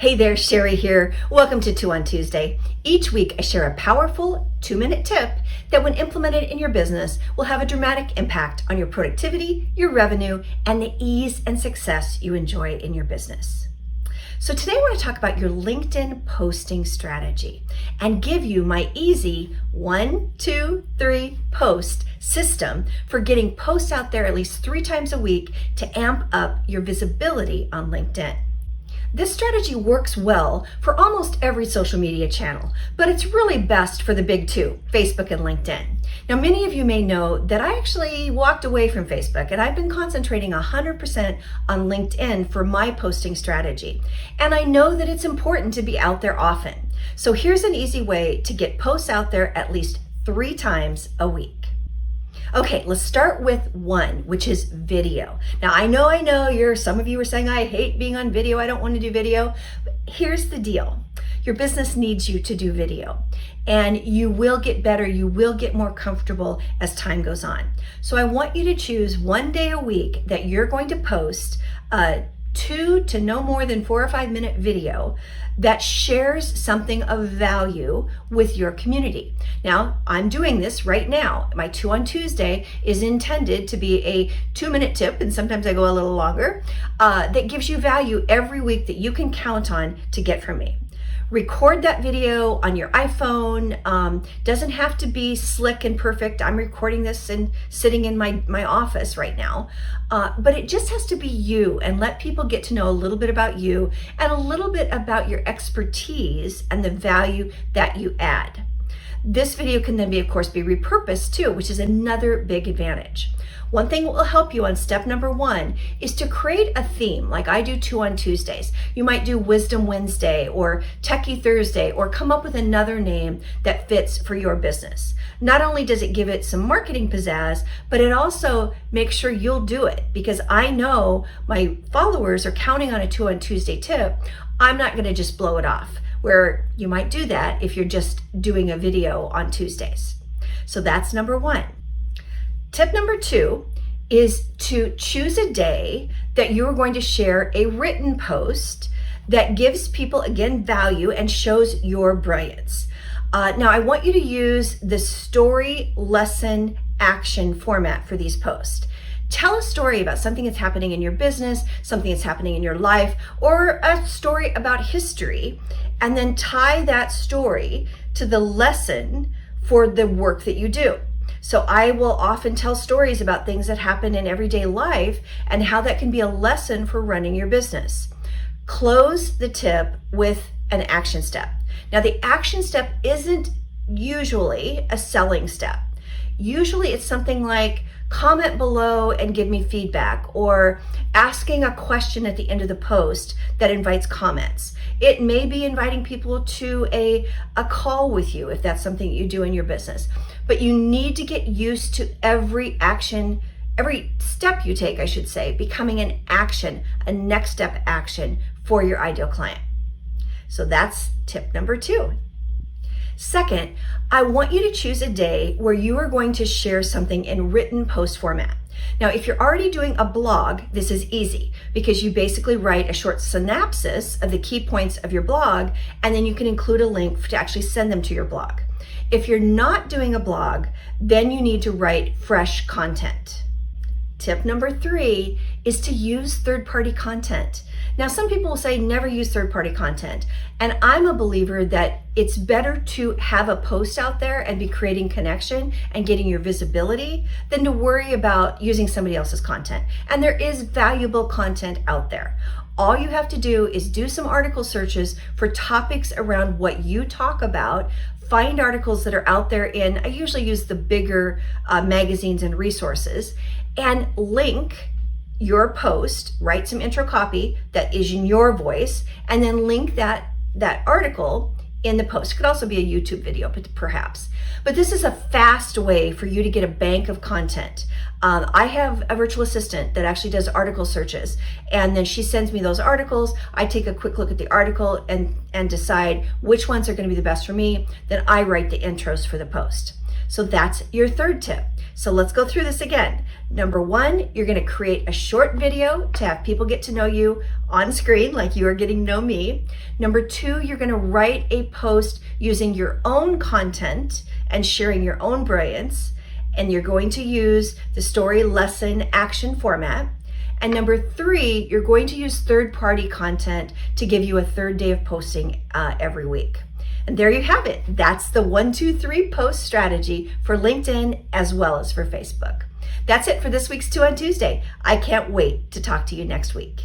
Hey there, Sherry here. Welcome to 2 on Tuesday. Each week I share a powerful 2-minute tip that when implemented in your business will have a dramatic impact on your productivity, your revenue, and the ease and success you enjoy in your business. So today I want to talk about your LinkedIn posting strategy and give you my easy 1, 2, 3 post system for getting posts out there at least 3 times a week to amp up your visibility on LinkedIn. This strategy works well for almost every social media channel, but it's really best for the big two, Facebook and LinkedIn. Now, many of you may know that I actually walked away from Facebook and I've been concentrating 100% on LinkedIn for my posting strategy. And I know that it's important to be out there often. So here's an easy way to get posts out there at least 3 times a week. Okay, let's start with 1, which is video. Now, I know some of you are saying, I hate being on video, I don't want to do video. But here's the deal. Your business needs you to do video, and you will get better, you will get more comfortable as time goes on. So I want you to choose 1 day a week that you're going to post 2 to no more than 4 or 5 minute video that shares something of value with your community. Now, I'm doing this right now. My 2 on Tuesday is intended to be a 2-minute tip, and sometimes I go a little longer, that gives you value every week that you can count on to get from me. Record that video on your iPhone. Doesn't have to be slick and perfect. I'm recording this and sitting in my office right now. But it just has to be you, and let people get to know a little bit about you and a little bit about your expertise and the value that you add. This video can then of course be repurposed too, which is another big advantage. One thing that will help you on step number 1 is to create a theme, like I do 2 on Tuesdays. You might do Wisdom Wednesday or Techie Thursday, or come up with another name that fits for your business. Not only does it give it some marketing pizzazz, but it also makes sure you'll do it, because I know my followers are counting on a 2 on Tuesday tip. I'm not going to just blow it off, where you might do that if you're just doing a video on Tuesdays. So that's number 1. Tip number 2 is to choose a day that you're going to share a written post that gives people, again, value and shows your brilliance. Now, I want you to use the story, lesson, action format for these posts. Tell a story about something that's happening in your business, something that's happening in your life, or a story about history, and then tie that story to the lesson for the work that you do. So I will often tell stories about things that happen in everyday life and how that can be a lesson for running your business. Close the tip with an action step. Now, the action step isn't usually a selling step. Usually it's something like comment below and give me feedback, or asking a question at the end of the post that invites comments. It may be inviting people to a call with you if that's something you do in your business. But you need to get used to every step you take, I should say, becoming an action, a next step action for your ideal client. So that's tip number 2. Second, I want you to choose a day where you are going to share something in written post format. Now, if you're already doing a blog, this is easy, because you basically write a short synopsis of the key points of your blog, and then you can include a link to actually send them to your blog. If you're not doing a blog, then you need to write fresh content. Tip number 3 is to use third-party content. Now, some people will say never use third-party content, and I'm a believer that it's better to have a post out there and be creating connection and getting your visibility than to worry about using somebody else's content. And there is valuable content out there. All you have to do is do some article searches for topics around what you talk about. Find articles that are out there I usually use the bigger magazines and resources, and link your post, write some intro copy that is in your voice, and then link that article in the post. It could also be a YouTube video, perhaps. But this is a fast way for you to get a bank of content. I have a virtual assistant that actually does article searches, and then she sends me those articles. I take a quick look at the article and decide which ones are going to be the best for me. Then I write the intros for the post. So that's your third tip. So let's go through this again. Number one, you're going to create a short video to have people get to know you on screen like you are getting to know me. Number two, you're going to write a post using your own content and sharing your own brilliance. And you're going to use the story, lesson, action format. And number three, you're going to use third-party content to give you a third day of posting every week. And there you have it. That's the 1, 2, 3 post strategy for LinkedIn as well as for Facebook. That's it for this week's 2 on Tuesday. I can't wait to talk to you next week.